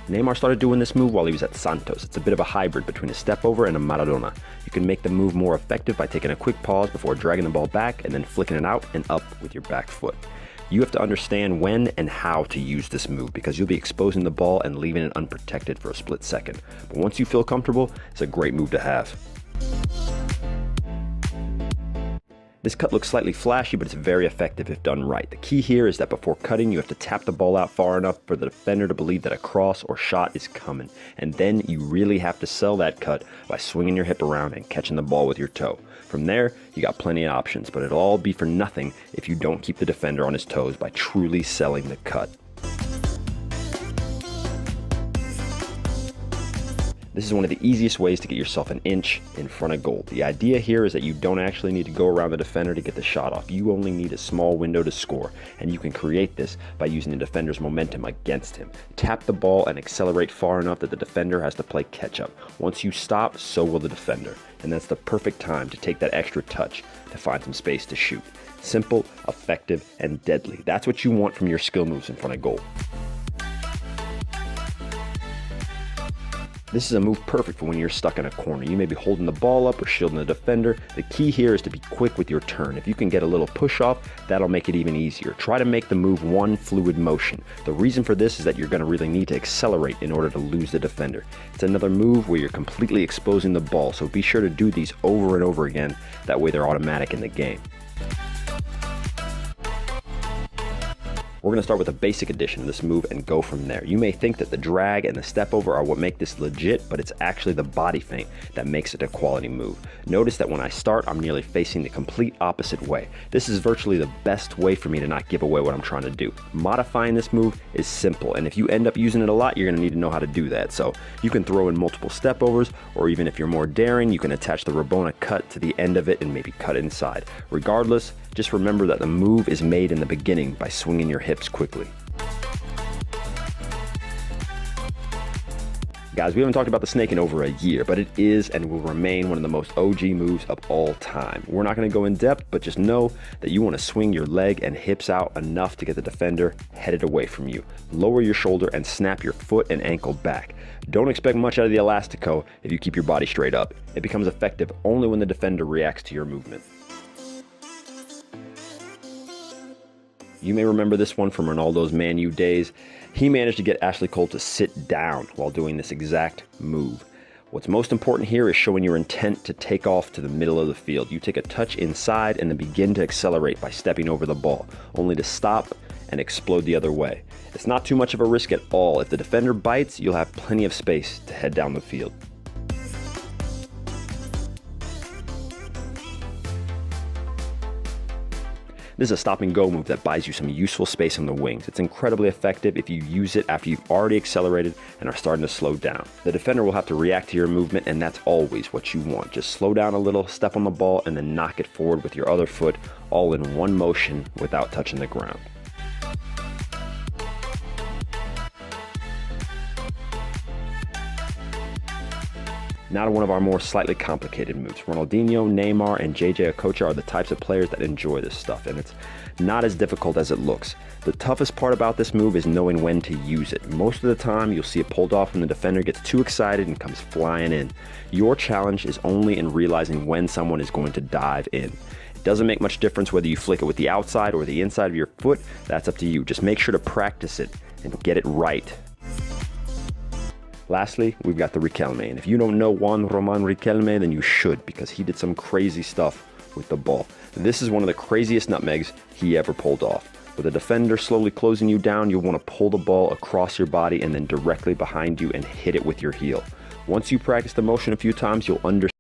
Neymar started doing this move while he was at Santos. It's a bit of a hybrid between a step over and a Maradona. You can make the move more effective by taking a quick pause before dragging the ball back and then flicking it out and up with your back foot. You have to understand when and how to use this move because you'll be exposing the ball and leaving it unprotected for a split second. But once you feel comfortable, it's a great move to have. This cut looks slightly flashy, but it's very effective if done right. The key here is that before cutting, you have to tap the ball out far enough for the defender to believe that a cross or shot is coming. And then you really have to sell that cut by swinging your hip around and catching the ball with your toe. From there, you got plenty of options, but it'll all be for nothing if you don't keep the defender on his toes by truly selling the cut. This is one of the easiest ways to get yourself an inch in front of goal. The idea here is that you don't actually need to go around the defender to get the shot off. You only need a small window to score, and you can create this by using the defender's momentum against him. Tap the ball and accelerate far enough that the defender has to play catch up. Once you stop, so will the defender. And that's the perfect time to take that extra touch to find some space to shoot. Simple, effective, and deadly. That's what you want from your skill moves in front of goal. This is a move perfect for when you're stuck in a corner. You may be holding the ball up or shielding the defender. The key here is to be quick with your turn. If you can get a little push off, that'll make it even easier. Try to make the move one fluid motion. The reason for this is that you're going to really need to accelerate in order to lose the defender. It's another move where you're completely exposing the ball, so be sure to do these over and over again. That way they're automatic in the game. We're going to start with a basic edition of this move and go from there. You may think that the drag and the step over are what make this legit, but it's actually the body feint that makes it a quality move. Notice that when I start, I'm nearly facing the complete opposite way. This is virtually the best way for me to not give away what I'm trying to do. Modifying this move is simple, and if you end up using it a lot, you're going to need to know how to do that. So you can throw in multiple step overs, or even if you're more daring, you can attach the Rabona cut to the end of it and maybe cut inside. Regardless, just remember that the move is made in the beginning by swinging your hips quickly. Guys, we haven't talked about the snake in over a year, but it is and will remain one of the most OG moves of all time. We're not going to go in depth, but just know that you want to swing your leg and hips out enough to get the defender headed away from you. Lower your shoulder and snap your foot and ankle back. Don't expect much out of the elastico if you keep your body straight up. It becomes effective only when the defender reacts to your movement. You may remember this one from Ronaldo's Man U days. He managed to get Ashley Cole to sit down while doing this exact move. What's most important here is showing your intent to take off to the middle of the field. You take a touch inside and then begin to accelerate by stepping over the ball, only to stop and explode the other way. It's not too much of a risk at all. If the defender bites, you'll have plenty of space to head down the field. This is a stop and go move that buys you some useful space on the wings. It's incredibly effective if you use it after you've already accelerated and are starting to slow down. The defender will have to react to your movement, and that's always what you want. Just slow down a little, step on the ball, and then knock it forward with your other foot, all in one motion without touching the ground. Now to one of our more slightly complicated moves. Ronaldinho, Neymar, and JJ Okocha are the types of players that enjoy this stuff, and it's not as difficult as it looks. The toughest part about this move is knowing when to use it. Most of the time, you'll see it pulled off when the defender gets too excited and comes flying in. Your challenge is only in realizing when someone is going to dive in. It doesn't make much difference whether you flick it with the outside or the inside of your foot. That's up to you. Just make sure to practice it and get it right. Lastly, we've got the Riquelme, and if you don't know Juan Roman Riquelme, then you should, because he did some crazy stuff with the ball. This is one of the craziest nutmegs he ever pulled off. With a defender slowly closing you down, you'll want to pull the ball across your body and then directly behind you and hit it with your heel. Once you practice the motion a few times, you'll understand